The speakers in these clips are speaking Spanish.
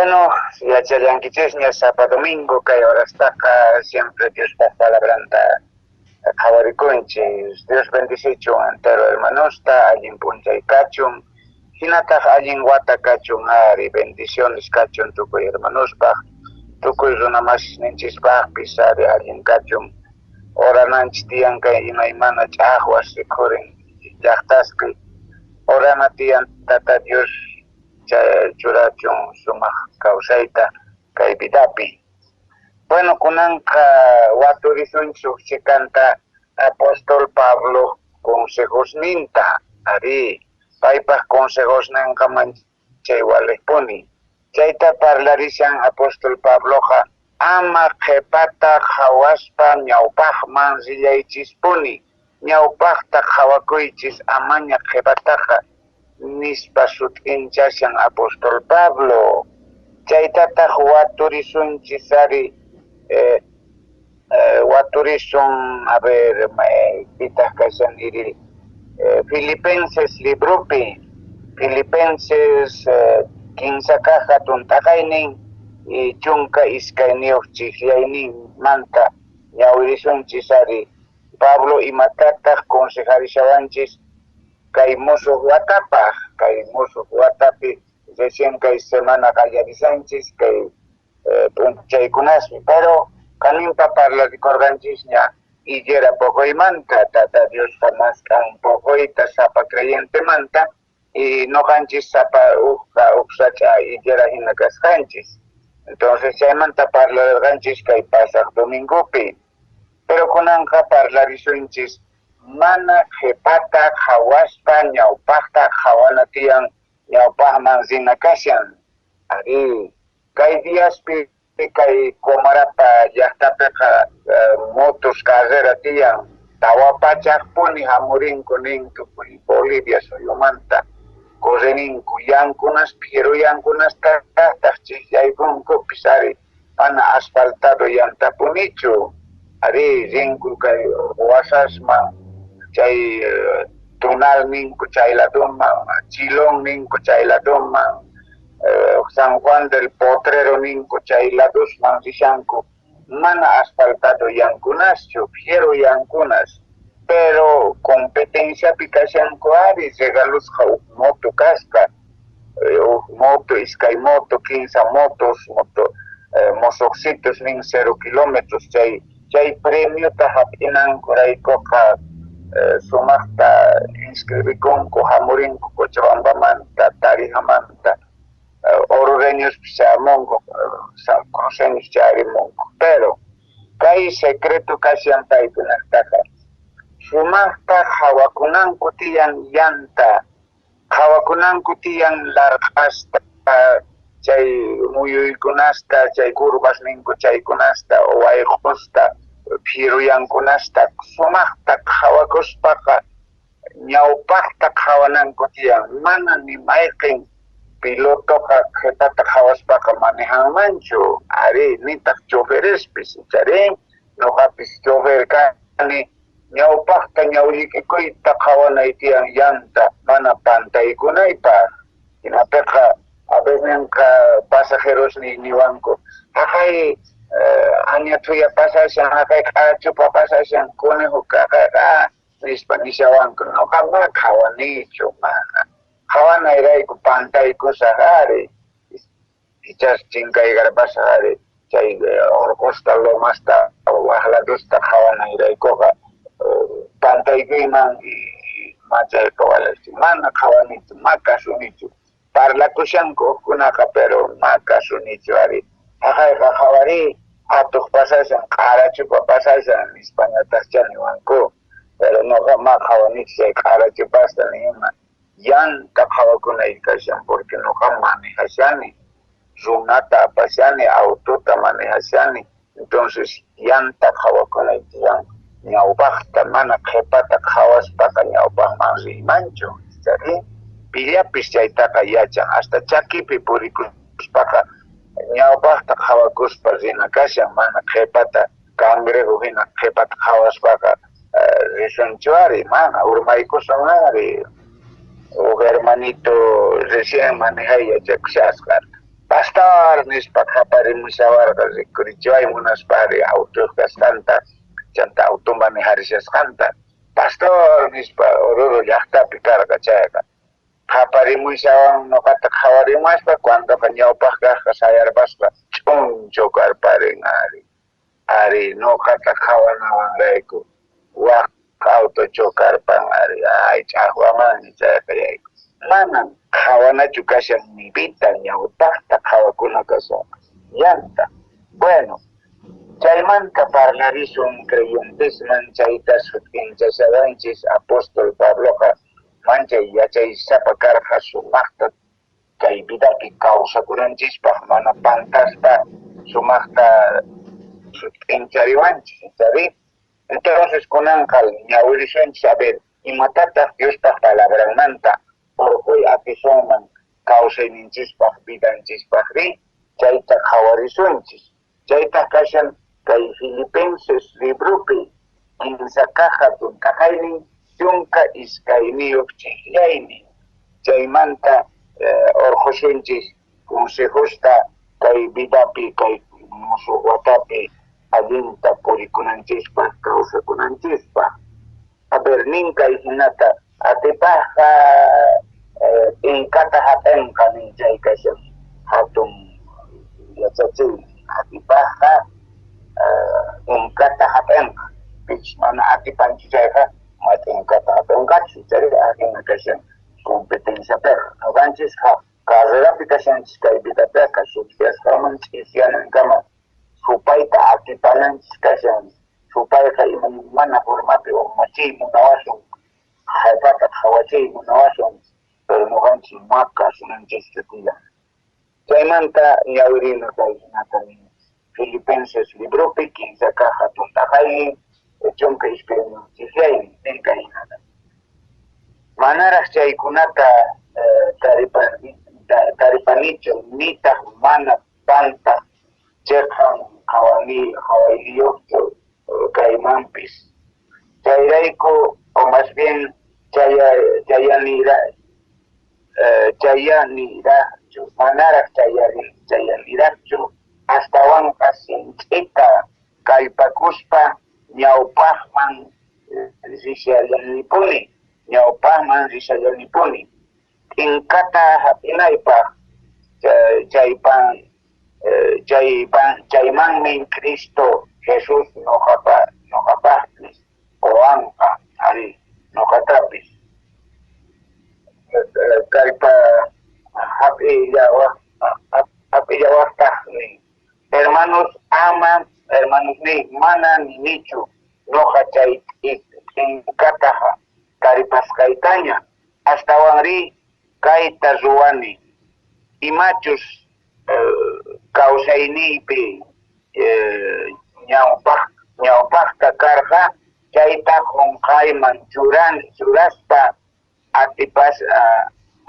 Bueno, ya chayanquichesña sábado domingo, que ahora está acá, siempre Dios pasa la branda, Javaricunchis, Dios bendice entero hermanosta, allin puncha y cachun, hinata allin guata cachun ari, bendiciones cachun tukuy hermanospa, tukuy runamas ninchispaj pisari allin cachun, ora nanch tiyan kay imaymana chahwas rikurin, llaqtaspi, ora tiyan tata Dios, churachun sumaq kawsayta kay vidapi. Bueno, kunanqa waturisunchuk chikanta apóstol Pablo consejos ninta, ari paypaq consejos nankaman chay walipuni. Chayta parlarishan apóstol Pabloqa ama qhipata hawaspa ñawpaqman sillaychispuni. Ñawpaqta hawakuychis amaña qhipataqa nispa sut'inchashan apóstol Pablo. Chaytataq waturisunchis ari waturisun, a ver, pitaq kashan iri, Filipenses libropi, Filipenses 15 hatun taqaynin y chunka iskayniyuq chiqyaynin manta ñawirisunchis ari Pablo imatataq consejarishawanchis kay musuq watapaq, kay musuq watapi recién kay semana qallarisanchis kay punchaykunasmi, pero kaninpa parlarikorqanchisña illera poqoymanta, tata Dios jamás kan poqoyta sapa creyente manta y noqanchis sapa uqsacha illera hina kasqanchis. Entonces chaymanta parlarqanchis kay pasaq domingopi, pero kunanqa parlarisunchis mana qhipata hawaspa ñawpaqta hawana tiyan ñawpaqman zina kashan. Ari kay díaspi kay Comarapa llaqtapiqa motos carrera tiyan tawapachaqpuni hamurinku nin tukuy Bolivia suyumanta correninku yankunas pero yankunas taqtaq chiqyaykunku pisari mana asfaltado yantapunichu. Ari rinku kay wasasman chay tunal ninku chayladuman, Chilón ninku chayladuman, San Juan del Potrero ninku chayladusman rishanku mana asfaltado yankunaschu, fiero yankunas, pero competencia pikashanku ari regalusqa moto kasqa, moto iskay moto 15 motos, moto mosoxitos nin 0 kilómetros chay premio ta hap'inanku raykuqa sumaqta inscribikunku hamurinku Cochabambamanta, Tarijamanta, Ororeños pisamunku, San Cruceños charimunku, pero kay secreto kashan paykunaqtaqa sumaqta hawakunanku tiyan llanta, hawakunanku tiyan larqasta, chay muyuykunasta, chay curvas ninku chaykunasta, wayqusta, phiruyankunasta sumaqta hawakuspaqa ñawpaqta hawananku tiyan mana ni mayqin pilotoqa qhipata hawaspaqa manejanmanchu, ari nitaq choferespis charin noqapis chofer kani ñawpaqta ñawllikikuyta hawanay tiyan llanta mana pantaykunaypaq, hinapiqa a veces pasajeros niwanku haqay añatuya pasashan, haqay qarachupa pasashan conejo kaqaqa nispa nishawanku noqaqa hawanichu mana hawanayrayku pantaykusaq ari ichas chinkaykarpasaq ari chay Orcosta Lomasta waqladusta hawanayraykuqa pantaykuyman machayqa walachu mana hawanichu makasunichu parlakushanku hukkunaqa pero makasunichu ari haqayqa hawari atuq pasashan qarachupa pasashan nispañataqcha niwanku, pero noqa ma hawanichu chay qarachupasta nima llanta hawakunay kashan porque noqa manejashani runata apashani autota manejashani, entonces llanta hawakunay tiyan ñawpaqta mana qhipata hawaspaqa ñawpaqman rimanchu chari pillapis chaytaqa yachan hasta chakipi purikuspaqa ñawpaqta hawakuspa rina kashan mana qhipata cangrejo hina qhipata hawaspaqa risunchu ari mana urmaykusun ari o hermanito recién manejaya chakushasqa pastor nispa qhaparimushawarqa rikurichay autoskanta chanta auto manejarishasqanta pastor nispa Oruro llaqtapi karqa chayqa qhaparimushawan ñuqata qhawarimashpa cuando ñawpaq kaqqa sayarpasqa ch'unchu karparin ari ñuqata qhawanawanrayku waq auto chokarpan ari ay ch'aqwamani chayqa yayku manan qhawanachu kashan nipita ñawpaqta qhawakuna kashan llanta bueno chaymanta parlarisun creyentesman chayta sutkinchashawanchis apóstol Pabloqa manchay yachaysapa karqa sumaqta kay vidapi kawsakunanchispaq mana pantaspa sumaqta sutkinchariwanchis ¿sabes? Entonces kunanqa ñawirishunchis a ver imatataq Diospaq palabranmanta urquy atisunman kawsayninchispaq vidanchispaqri chayta qhawarisunchis chayta kashan kay Filipenses librupi kimsa kaha tuntaqaynin chunka iskayniyuq chiqllaynin chaymanta urqushunchis consejosta kay vidapi kay musuq watapi allinta purikunanchispaq kawsakunanchispaq a ver ninkay hinata atipaqqa inkata hap'inqa nin chay kashan hatun yachachiy atipaqqa inkata hap'inqa pich mana atipanchu chayqa mat inkata hap'inqachu chay ahina kashan competenciapiqa ñuqanchis carrerapi kashanchis kay vidapiqa sutiasqaman ch'isyanankaman supayta atipananchis kashan supayqa mana formapi machiy munawasun hallpata qhawachiy munawasun pero ñuqanchis maqasunanchista tiyan chaymanta ñawirina kay hinata Filipenses librupi kimsa kaha tuntaqaynin chunka iskayniyuqchiklaynin ninka hinata manaraq chaykunata taripanichu nitaq mana pantaq cheqhan qawayniyuqchu kaymanpis chayrayku o más bien chayaniraqchu manaraq chayaniraqchu astawan sinch'ita kallpakuspa ñawpaqman rishallanipuni inkata hap'inaypaq chaymanmi Cristo Jesús ñuqapaqpis qowanqa ari ñuqatapis kallpa hap'illawaqtaqmi hermanos ni mana ninichu ñuqa chay inkataqa taripasqaytaña astawanri kayta ruwani imachus kawsayniypi ñawpaqta karqa chayta qunqayman churaspa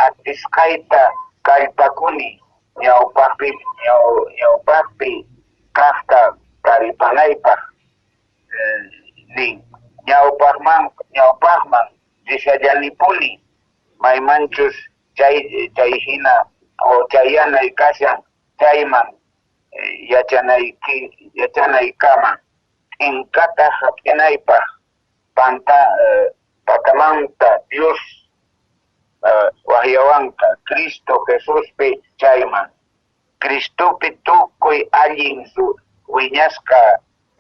atisqayta kallpakuni ñawpaqpi kaqta taripanaypaq nin ñawpaqman rishallanipuni maymanchus chay hina o chayanay kashan chayman yachanaykama inkata hap'inaypaq patamanta Dios wahyawanqa Cristo Jesuspi chayman Cristopi tukuy allin wiñasqa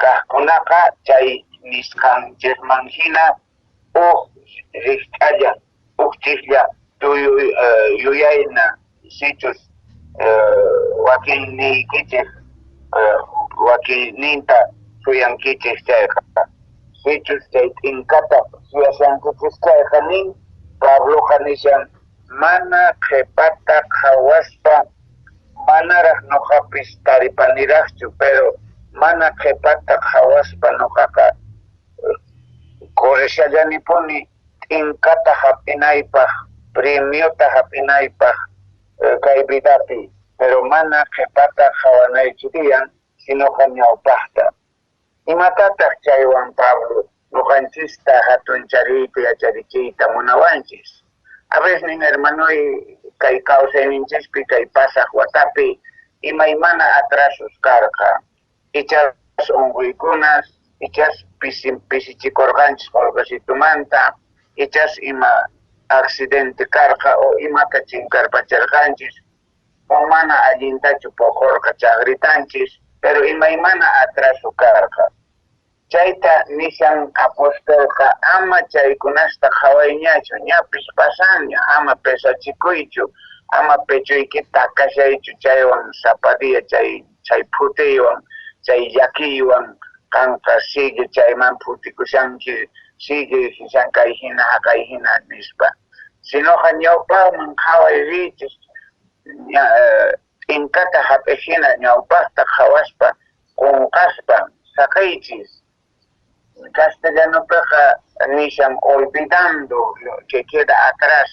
kaqkunaqa chay nisqanchikman hina riqch'alla chiklla yuyayna sichus wakinniykichin wakinninta suyankichik chayqa sichus chay t'inkata suyashankichis chayqa nin Pabloqa nishan mana qhipata qhawaspa manaraq ñuqapis taripaniraqchu pero mana qhipata qhawaspa ñuqaqa korishallanipuni t'inkata hap'inaypaq premiota hap'inaypaq kay vidapi pero mana qhipata qhawanaychu tiyan sinoqa ñawpaqta imatataq chaywan Pablo ñuqanchista hatun chariyta yacharichiyta munawanchis a veces nin hermanoy kay kawsayninchispi kay pasaq watapi imaymana atrasos karqa, ichas unquykunas, ichas pisichikurqanchis qolqasitumanta, ichas ima accidente karqa o imata chinkarpacharqanchis, o mana allintachu puqurqa chaqritanchis, pero imaymana atraso karqa. Chayta nishan apostolqa ama chaykunasta qhawayñachu, ñapis pasaña, ama pesachikuychu, ama pechuykita kashaychu chaywan zapadia chay phutiywan, chay llakiywan kanqa sigue chayman phutikushanki, sigue sishan kay hina nispa. Sinoqa ñawpaqman qhaway richish, inkata hap'ihina ñawpaqta qhawaspa qunqaspa saqaychis. Castellanopiqa nishan olvidando lo que queda atrás,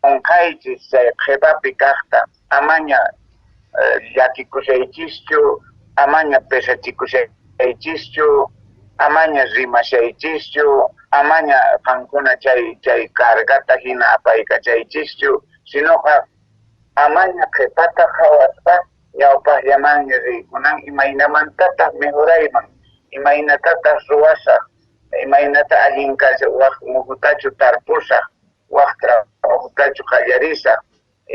qunqaychis chay qhipapi kaqta amaña llakikusaychischu, amaña pesachikusaychischu, amaña rimashaychischu, amaña qankuna chay cargata hina apaykachaychischu, sinoqa amaña qhipata qhawaspa ñawpaqllamanña riykunan imaynamantataq mejorayman, imaynatataq ruwasaq, imaynata allinkasha waq muhutachu tarpusaq, waq trabajutachu qallarisaq,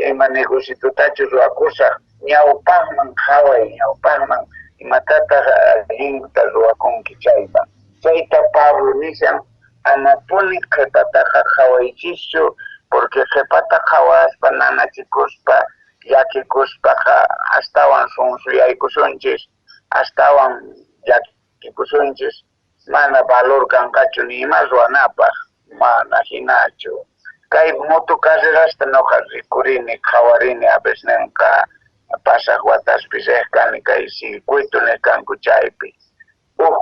ima negocitutachu ruwakusaq, ñawpaqman qhaway, ñawpaqman imatataq allinta ruwakunki chaypa. Chayta Pablo nishan amapuni qhipataqa qhawaychischu, porque qhipata qhawaspa nanachikuspa, llakikuspaqa astawan sunsuyaykusunchis, astawan llakikusunchis, mana valor kanqachu ni ima ruwanapaq, mana hinachu. Kay moto carrerasta noqa rikurini, qhawarini a veces ninqa pasaq wataspis kani kay circuito nikanku chaypi.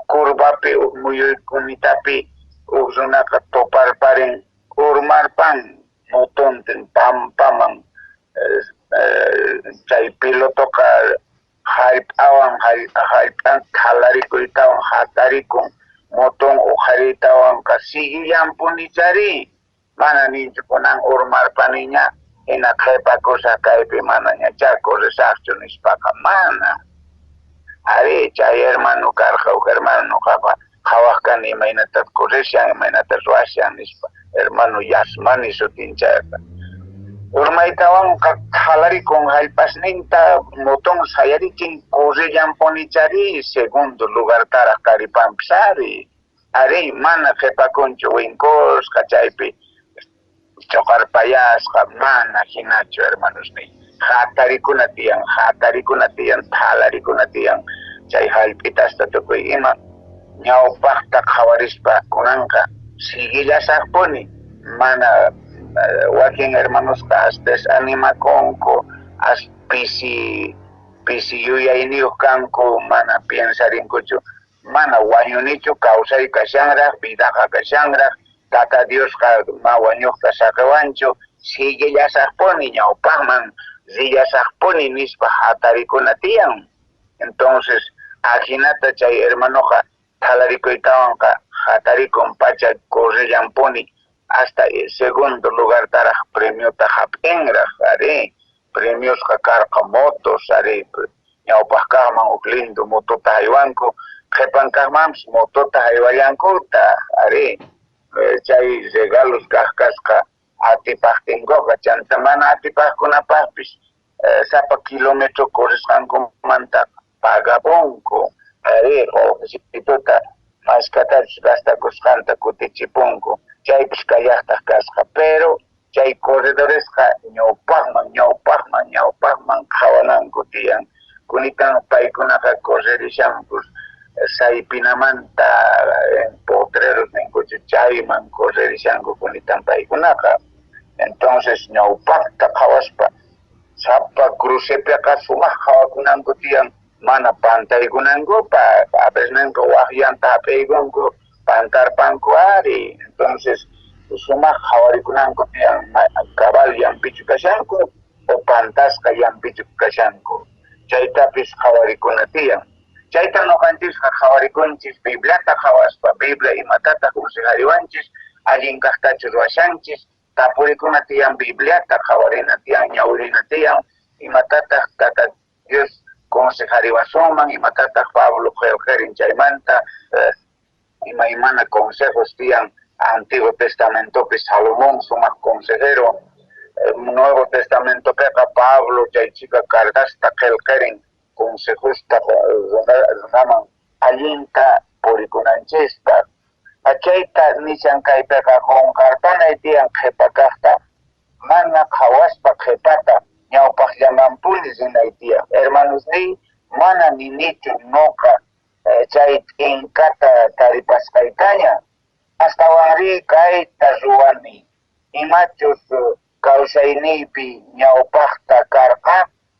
Curvapi, muyuykunitapi, runaqa toparparin, urmarpan, motontin pampaman, chay pilotoqa hallp'awan hallp'an qalarikuytawan hatarikun, moton uqariytawanqa siguillanpuni chari, mana ninchu kunan urmarpaniña, hina qhipakusaq kaypi manaña chakurrisaqchu nispaqa mana. Ari chay hermano karqa, hermano qapa qhawaqkani imaynatas kurishan, imaynatas ruwashan nispa, hermano Yasmani sutin chayqa. Urmaytawanqa qalarikun hallp'asninta moton sayarichin kurillanpuni chari, segundo lugartaraq karipanpis ari mana qhipakunchu winkusqa chaypi choqarpayasqa mana hinachu hermanos ni. Hatarikuna tiyan, thalarikuna tiyan, chay hallp'itasta tukuy ima ñawpaqta qhawarispa kunanqa sigillasaqpuni, mana wakin hermanosqa desanimakunku, pisi yuyayniyuq kanku, mana piensarinkuchu, mana wañunichu kawsay kashanraq, vidaqa kashanraq, tata Diosqa ma wañuqta saqawanchu, sigillasaqpuni ñawpaqman rillasaqpuni nispa hatarikuna tiyan. Entonces ajinata chay hermanoqa thalarikuytawanqa hatarikun pacha kurillanpuni hasta el segundo lugar taraq premiota hap'inraq ari, premiosqa karqa motos ari, ñawpaqkaqman huk lindo motota haywanku, qhipankaqmanpis motota haywayankuta ari, chay regalos kaqkasqa atipaqtinkuqa chanta mana atipaqkunapaqpis sapa kilometro corrisqankumanta pagapunku ari, ofrecituta maskatachus gastakusqanta kutichipunku, chaypis kallaqtaq kasqa, pero chay corredoresqa ñawpaqman qhawananku tiyan, kunitan paykunaqa correrishankus saypinamanta potreros ninkuchu chayman correrishanku kunitan paykunaqa. Entonces ñawpaqta qhawaspa sapa crucepiqa sumaq qhawakunanku tiyan, mana pantaykunankupa, a veces ninqa waqllanta hap'iykunku pantarpanku ari. Entonces sumaq qhawarikunanku tiyan, cabal llampichu kashanku o pantasqa llampichu kashanku, chaytapis qhawarikuna tiyan. Chayta noqanchikqa qhawarikunchis Bibliata qhawaspa, Biblia imatataq usihariwanchis, allin kaqtachu ruwashanchis, tapurikuna tiyan Bibliata qhawarina tiyan, ñawrina tiyan, imatataq tata Dios consejariwasunman imatataq Pablo qillqirin chaymanta imaymana consejos tiyan Antiguo Testamento pues Salomón sumaq consejero Nuevo Testamento peqa Pablo chaychika cargasta qillqirin consejosta runaman allinta purikunanchista achayta nishan kaypiqa qunqarpanay tiyan qhipakaqta mana qhawaspa qhipata ñawpaq llamanpuni rinay tiyan hermanos ni mana ninichu noqa chay t'inqata taripasqaytaña astawanri kayta ruwani imachus kawsayniypi ñawpaqta karqa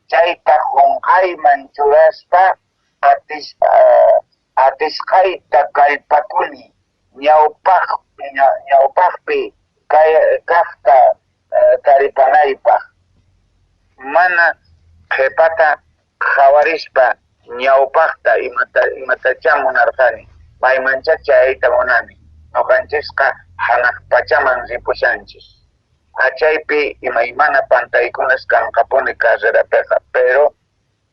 chayta qunqayman churaspa atisqayta kallpakuni ñawpaqpi kaqta taripanaypaq mana qhipata qhawarispa ñawpaqta imatacha munarqani maymancha chayta munani ñuqanchikqa hanaq pachaman ripushanchik achaypi imaymana pantaykunas kanqapuni carrerapiqa pero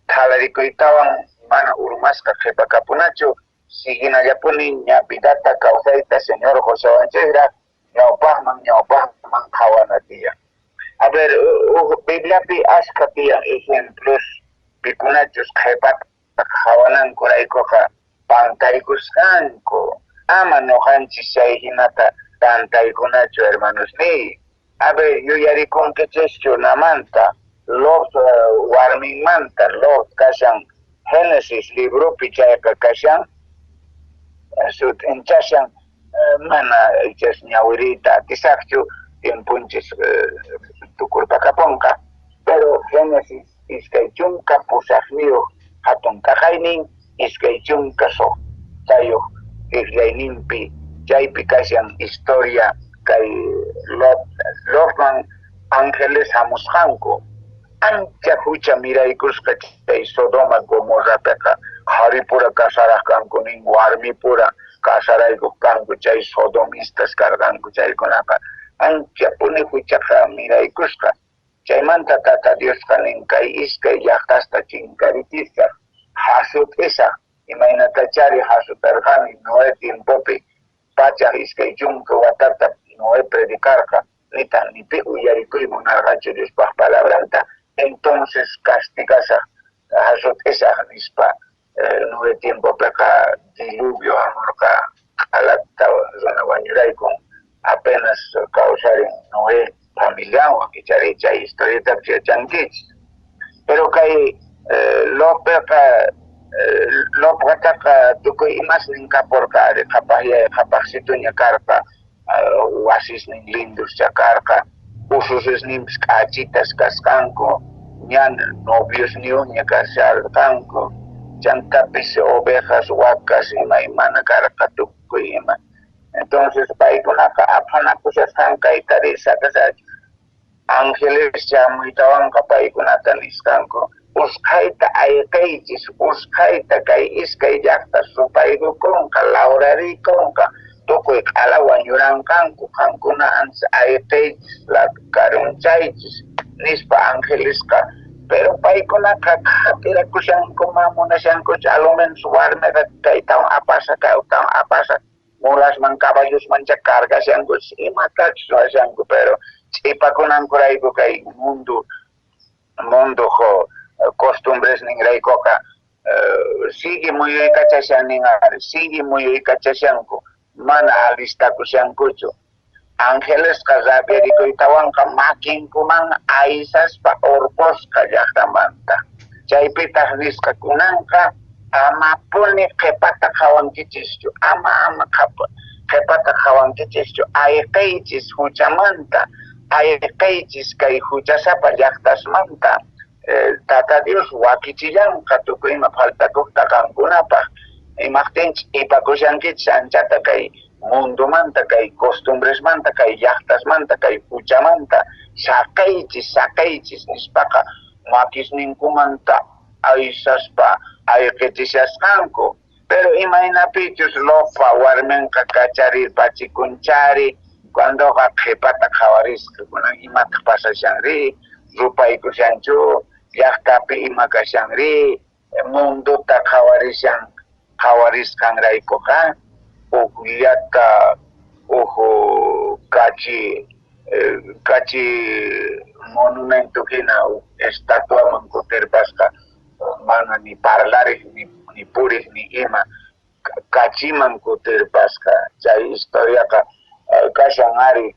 thalarikuytawan mana urmasqa qhipakapunachu siginallapuni ñapitata kawsayta señor José Banchera ñawpaqman qhawana tiyan a ver Bibliapi ashka tiyan ejemplos pikunachus qhipata qhawanankuraykuqa pantaykusqanku ama ñuqanchik chay hinata pantaykunachu hermanos ni a ver yuyarikunkichikchu namanta Lot warminmanta Lot kashan Génesis libropi chayqa kashan inchashan mana ichas ñawirita atisaqchu timpunchis tukurpakapunqa pero Génesis iskay chunka pusaqniyuq hatun kaqaynin iskay chunka soqtayuq iqllayninpi chaypi kashan historia kay Lotman ángeles hamusqanku ancha hucha miraykusqa chay Sodoma Gomorrapiqa qaripura kasaraqkanku nin warmipura kasaraykuq kanku chay sodomistas karqanku chaykunaqa ancha puni huchaqa miraykusqa chaymanta tata Diosqa nin kay iskay llaqtasta chinkaritisqa hasut'isaq imaynatachari hasutarqani Noé tiempopi pachaq iskay chunka watata Noé predicarqa nitan nipi uyarikuymunarqachu Diospaq palabranta entonces castigasaq hasut'isaq nispa Noé tiempopiqa diluvio hamurqa q'alata runa wañuraykun apenas kawsarin Noé familiawan ichari chay historietapi yachankichik pero kay Lopqataqa tukuy imasnin kapurqari qapaqsituña karqa wasisnin lindus chakarqa ususisninpis k'achitas kasqanku ña novios niuña kasharqanku chantapis ovejas wacas imaymana karqa tukuy ima entonces paykunaqa apanakushasqanqa itarisaqasachu ángeles chamuytawanqa paykunata nisqanku usqhayta ayqaychis usqhayta kay iskay llaqta supaykukunqa lawrarikunqa tukuy q'ala wañuranqanku qankuna ancha ayqaychis karunchaychis nispa ángelesqa pero paykunaqa qhapirakushankuman munashankuchu alumenos warmiqa kaytawan apasa kaytawan apasa mulasman caballusmancha cargashankuchus imatachus washanku pero ch'ipakunankurayku kay mundo costumbres ningraykuqa sigue muyuykachashan ninari sigue muyuykachashanku mana alistakushankuchu ángelesqa rabirikuytawanqa makinkuman aysaspa urqusqa llaqtamanta chaypitaq nisqakunanqa amapuni qhipata qhawankichischu ama qhipata qhawankichischu ayqaychis huchamanta ayqaychis kay huchasapa llaqtasmanta tata Dios wakichillanqa tukuyma faltakuqta qankunapaq imaqtinchik ipakushankichis anchata kay mundumanta kay costumbresmanta kay llaqtasmanta kay huchamanta saqaychis nispaqa makisninkumanta aysaspa ayqichishasqanku pero imaynapichus Lotpa warminqa kacharirpachikunchari cuandoqa qhipata qhawarisqa kunan imataq pasashanri rupaykushanchu llaqtapi ima kashanri munduta qawarisqanraykuqa llaqta kachi monumento hina estatuaman kutirpasqa mana ni parlariq ni puriq ni ima kachiman kutirpasqa chay historiaqa kashan ari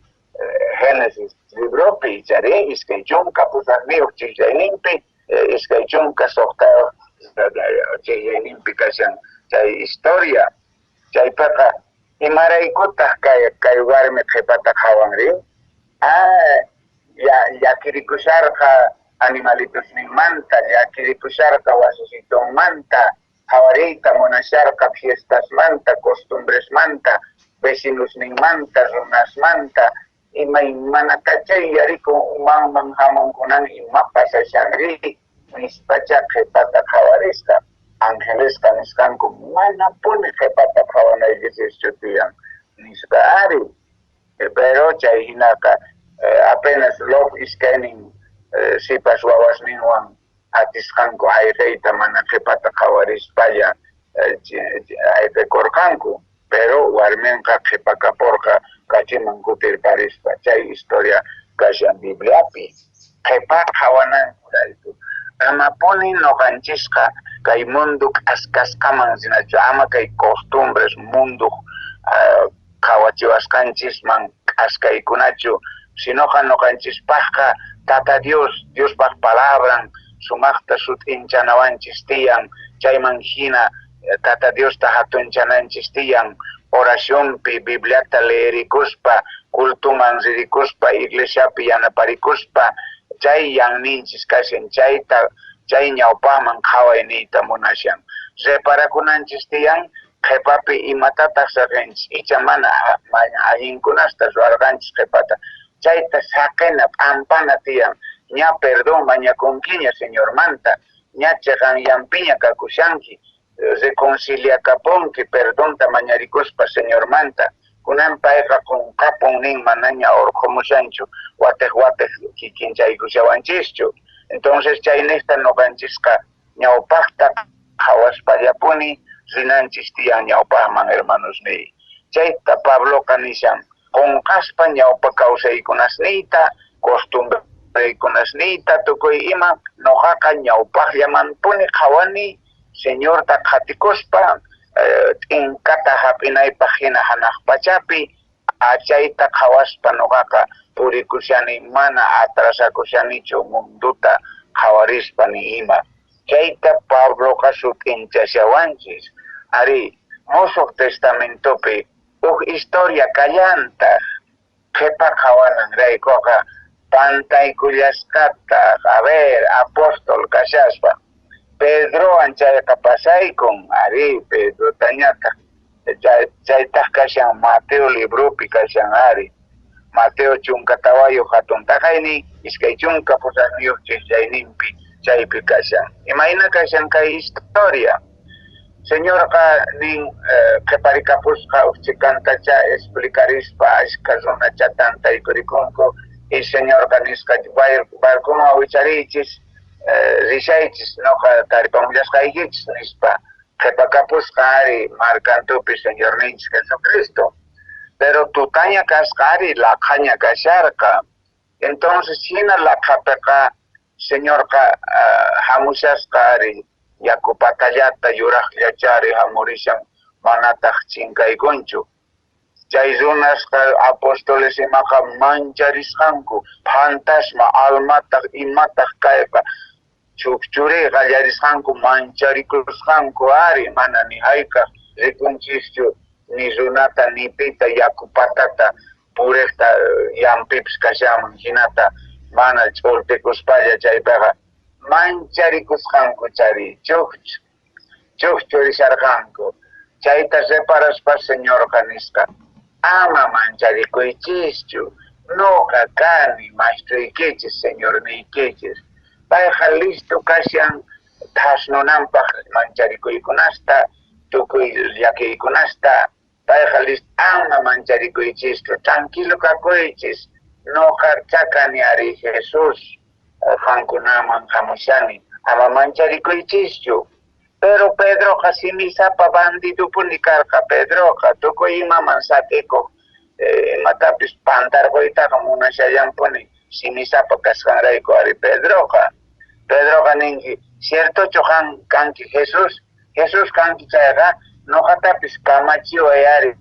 Génesis libropi chari iskay chunka pusaqniyuq chillayninpi iskay chunka suqtayuq chillayninpi kashan chay historia chaypaqa imaraykutaq kay warmi qhipata qawanri llakirikusharqa animalitusninmanta llakirikusharqa wasisitunmanta qawariyta munasharqa fiestasmanta costumbresmanta vecinusninmanta runasmanta imaymanatachay yarikun umanman hamunkunan ima pasashanri nispacha qhipata qawarisqa Angelesqa nisqanku mana puni qhipata qawanaykichis tiyan nisqa ari pero chay hinaqa apenas log iskaynin sipas wawasninwan atisqanku ayqiyta mana qhipata qawarispalla ayqikurqanku pero warminqa qhipakaporqa kachiman kutirparispa chay historia kashan Bibliapi qhipa qawananku amapuni noqanchisqa kay mundo askasqaman sinachu ama kay costumbres mundo qawachiwasqanchisman askaykunachu sinoqa noqanchispaqqa tata Diospaq palabran sumaqta sut'inchanawanchis tiyan chayman hina tata Diosta hatunchananchis tiyan oracionpi Bibliata leerikuspa cultuman ririkuspa iglesiapi yanaparikuspa chay yanninchis kashan chay ñawpaqman qawayniyta munashan reparakunanchis tiyan qhipapi imatataq saqinchis icha mana allinkunasta ruwarqanchis qhipata chayta saqina p'ampana tiyan ña perdón mañakunkiña señormanta ña chaqanllanpiña kakushanki reconciliakapunki perdonta mañarikuspa señormanta kunan payqa qunqapun nin manaña urqumushanchu wataq kikinchaykushawanchischu entonces chaynista noqanchisqa ñawpaqta qawaspallapuni rinanchis tiyan ñawpaqman hermanos niy chayta Pabloqa nishan qunqaspa ñawpa kawsaykunasniyta costumbreykunasniyta tukuy ima noqaqa ñawpaqllamanpuni qhawani señorta qhatikuspa t'inkata hap'inaypaq hina hanaq pachapi achayta qhawaspa noqaqa purikushani mana atrasakushanichu munduta qhawarispa ni ima chayta Pabloqa sut'inchashawanchis ari musuq testamentopi historia kallantaq qhipa qhawananraykuqa pantaykullasqataq apóstol kashaspa Pedro chayqa pasaykun ari Pedro tañataq chaytaq kashan Mateo libropi kashan ari Mateo chunka tawayuq hatun taqaynin iskay chunka pusaqniyuq chillayninpi chaypi kashan imayna kashan kay historia señorqa nin qhiparikapusqa uchchikantacha explicarispa ashka runacha tantaykurikunku y señorqa nisqa barkuman wicharichis rishaychis noqa taripamullasqaykichis nispa qhipakapusqa ari markantupi señor ninchis Jesucristo pero tutaña kasqa ari laqhaña kasharqa entonces hina laqhapiqa señorqa hamushasqa ari yakupatallata yuraqllachari hamurishan manataq chinkaykunchu chay runasqa apóstoles imaqa mancharisqanku fantasma almataq imataq kayqa chukchuri qallarisqanku mancharikusqanku ari mana ni haykaq rikunchischu ni runata ni pita yakupatata puriqta llampipis kashaman hinata mana ch'ulpikuspalla chaypiqa mancharikusqanku chari chukchurisharqanku chayta reparaspa señorqa nisqa ama mancharikuychischu noqa kani maestruykichis señorniykichis payqa listo kashan thasnunanpaq mancharikuykunasta tukuy llakiykunasta payqa listo ama mancharikuychischu tranquilo kakuychis noqa chakani ari Jesus Hankunaman hamushani ama mancharikuychischu. Pero Pedro simisapa bandido punikarqa Pedroqa tukuy imaman satikuq imatapis pantarquytaqa munashallampuni simisapa kasqanrayku ari Pedroqa ninki ciertochu kanki Jesus kanki chayqa ñuqatapis kamachiway ari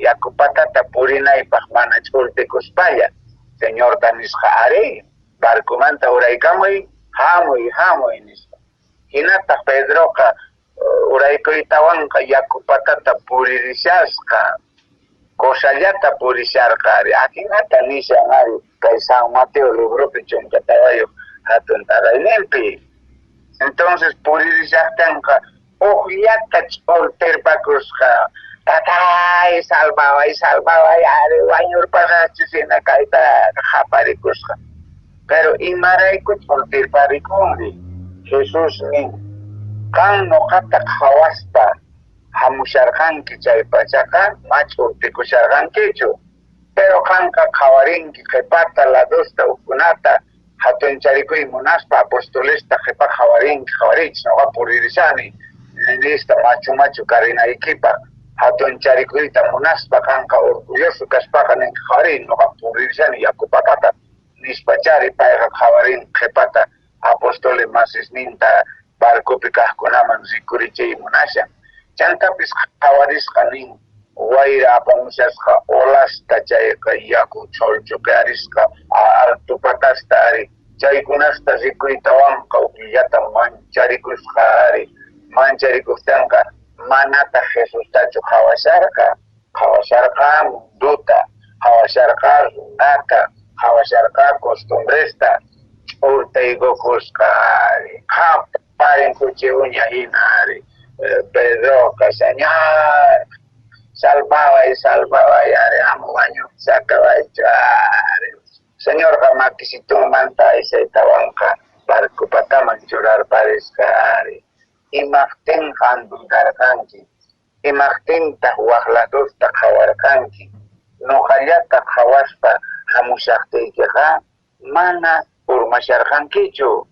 yakupatata purinaypaq mana ch'urtikuspalla señorta nisqa ari barcumanta uraykamuy hamuy nisqa hinata Pedroqa uraykuytawanqa yakupatata puririshasqa Cosallata purisharqa ari hinata nishan ari kay San Mateo libropi chunkatawayo hatun tarayninpi entonces puririshaqtanqa uqllata ch'urtirpakusqa tatay salvaway ari wañurpaqachusina kayta haparikusqa pero imarayku ch'urtirparikunri Jesus nin kan ñuqata qhawaspa hamusharqanki chay pachaqa mach'urtikusharqankichu pero kanqa qhawarinki qhipata ladusta ukunata hatuncharikuy munaspa apostolesta qhipa qhawariychis ñuqa puririshani nista machu karinaykipaq hatuncharikuyta munaspa kanqa orgulloso kaspaqa ninki qhawarin ñuqa puririshani yakupatata nispachari payqa qhawarin qhipata apostole masisninta barcopi kaqkunaman rikurichay munashan chantapis qhawarisqa nin wayra apamushasqa olasta chayqa yaku cholchopi arisqa altupatasta ari chaykunasta rikuytawanqa uqllata mancharikushqa ari mancharikushtanqa manata Jesustachu qhawasharqa munduta qhawasharqa runata qhawasharqa costumbresta ch'urtaykukusqa ari parin kuchi uña hina ari Pedroqa señor salvaway ari amo wañuqsakawaychu ari señorqa makisitumanta aysaytawanqa barcupataman churarparisqa ari imaqtin hantunkarqanki imaqtintaq waqladusta qhawarqanki ñuqallata qhawaspa hamushaqtiykiqa mana urmasharqankichu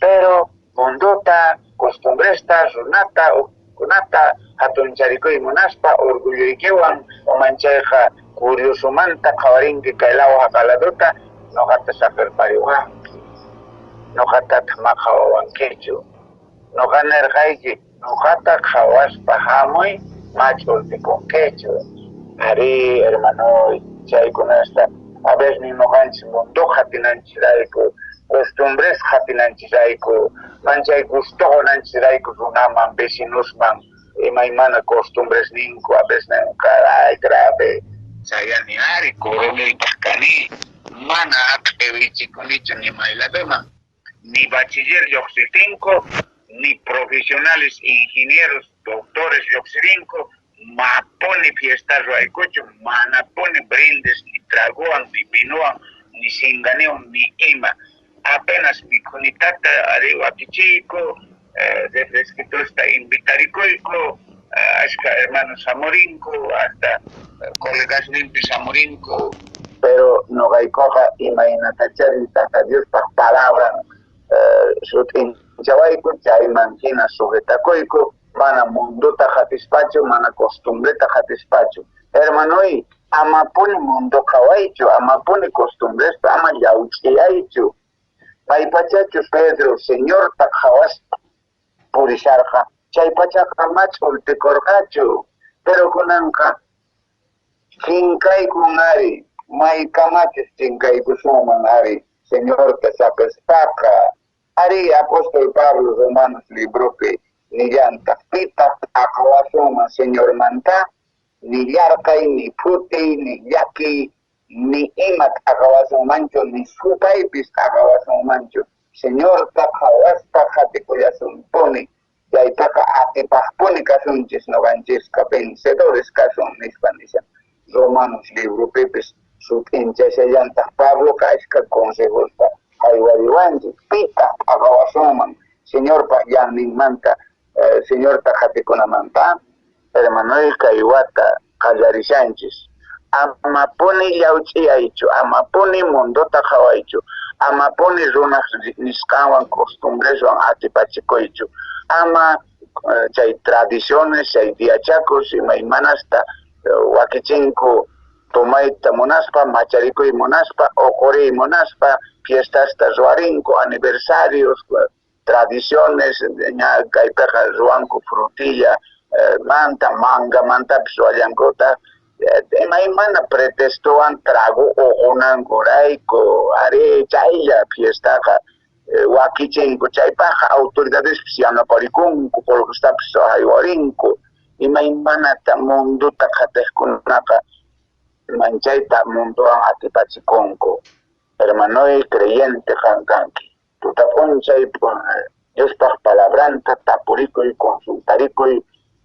pero munduta costumbresta runata ukunata hatuncharikuy munaspa orgulluykiwan umanchayqa curiosumanta qhawarinki kay lawa haqaladuta ñuqata saqirpariwanki ñuqatata maqhawawankichu ñuqa nirqayki ñuqata qhawaspa hamuy mach'urtipunkichu ari hermanoy chaykunasta a veces ñuqanchis mundu qatinanchirayku costumbres qatinanchirayku manchay gustoqonanchirayku runaman vecinusman imaymana costumbres ninku a veces ay grave chayani ari coronelpaq kani mana q'iwichikunichu ni maylapiman ni bachiller lluqsipinku ni profesionales ingenieros doctores lluqsirinku mapuni fiesta ruaykuchu manapuni brindes ni traguan ni vinuan ni singaniwan ni ima apenas mikhunitata ari wakichiyku refresquitusta invitarikuyku ashka hermanos amorinku hasta colegas limpis amorinku pero noqaykuqa imaynatachari tata Diospaq palabran sutinchawayku chayman hina sujetakuyku mana munduta qatispachu mana costumbreta qatispachu hermanoy amapuni mundo qhawaychu amapuni costumbresta ama llawch'iyaychu paypachachu Pedro señorta qhawaspa purisharqa chaypachaqa mach'urtikurqachu pero kunanqa chinkayku ari maykamachis chinkaykusuman ari señorta saqispaqa ari apóstol Pablo Romanos libropi nillanta pitaq aqwasuman señor manta ni yarqay ni phuti ni llaki ni imat aqawasumanchu ni supaypis aqawasumanchu señorta qhawaspa qatikullasunpuni chaytaqa atipaqpuni kasunchis noqanchisqa vencedores kasun nispa nishan Romanos librupipis sutinchashallantaq Pablo kashqa consejospa haywariwanchik pitaq aqawasuman señorpa yanninmanta señorta qatikunamanta hermanoy kaywata qallarishanchis amapuni llawch'iyaychu amapuni munduta qhawaychu ama poni runas nisqawan costumbreswan atipachikuychu, ama chay tradiciones, chay diachacos imaimanasta wakichinku tumayta munaspa, macharikuy munaspa, oqoriy munaspa, fiestasta ruwarinko, aniversarios, tradiciones, ña kaytaqa ruwanku frutilla, manta, manga, mantapis ruwallankota, imaymana pretestuwan trago uqunankurayku, ari chaylla fiestaqa wakichinku, chaypaqa autoridadespis yanaparikunku, folkstapis haywarinku, imaymanata munduta qhatiqkunaqa manchayta munduwan atipachikunku. Hermanoy creyente kanki, tutapun chay Diospaq palabranta tapurikuy, consultarikuy,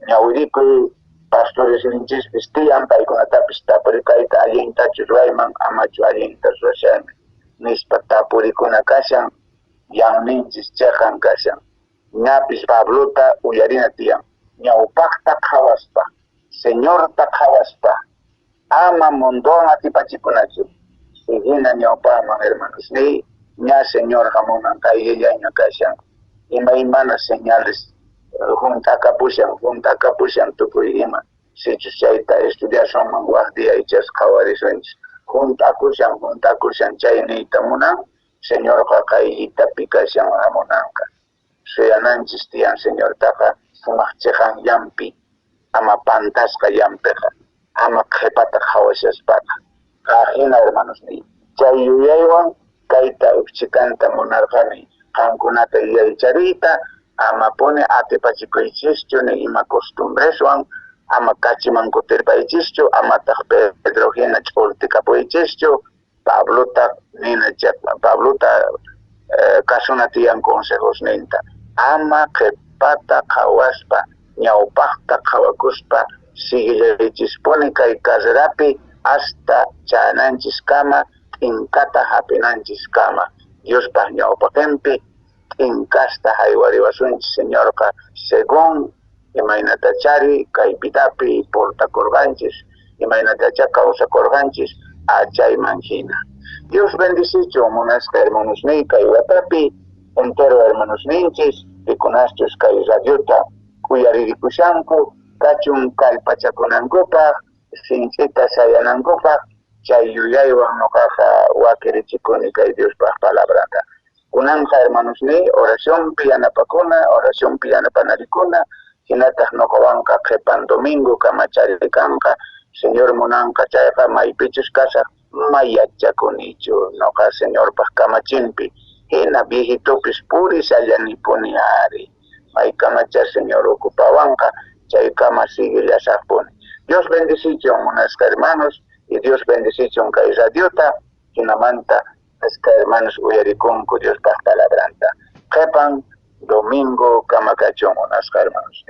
ñawirikuy, pastores linchispis tiyan, paykunatapis tapurikayta allintachu rurayman, amachu allinta rurashani nispa tapurikuna kashan, yanninchis cheqan kashan. Ñapis Pablota uyarina tiyan, ñawpaqta qhawaspa, señorta qhawaspa, ama munduwan atipachikunachu. Sigina ñawpaman hermanos, ni ña señor jamunan kayella ña kashan, imaymana señales junta kapushan tukuy ima, sichus chayta estudiasunman waqti aychas qhawariswanchis, juntakushan chay niyta munan, señor kay itapi kashan hamunanqa. Suyananchis tiyan señor taqa sumaq cheqan yampi, ama pantasqa yampiqa, ama qhipata qhawashaspaqa. Ajina hermanos ni chay yuyaywan kayta ukchikanta munarqani qankunata yuyaychariyta, ama pone atipachikuychischu ni ima costumbreswan, ama kachimanku tirpaychischu, ama taq Pedro hina ch'ultikapuychischu, Pablota kasuna tiyan consejos ninta, ama qhipata qhawaspa, ñawpaqta qhawakuspa, sigillaychispuni kay carrerapi hasta chananchis kama, t'inqata hapinanchis kama. Diospaq ñawpaqinpi t'inqasta haywariwasunchis señorqa, según imaynatachari kaypitapi portakurqanchis, imaynatacha kawsakurqanchis achayman hina. Dios bendicicho munasqa hermanos ni kay watapi, entero hermanos ninchis, rikunaschus kay radiota kuyaririkushanku, kachun kallpachakunankupaq, sinchita sayanankupaq, chay yuyaywan noqaqa wakirichikuni kay Diospaq palabrata. Kunanqa hermanos ni oracionpi yanapakuna, oracionpi yanapanarikuna, hinataq noqawanqa qhipan domingo kamacharikanqa, señor munanqa chayqa maypichus kasaq mayachakunichu noqa señorpaq kamachinpi, hina viejitopis puri sallanipuni ari, may kamacha señor ocupawanqa, chay kama sigillasaqpuni. Dios bendicichon munasqa hermanos, y Dios bendicichon kay radiota, hinamanta esca hermanos uyarikunku Diospaq palabranta. Qhipan domingo kamakachon munasqa hermanos.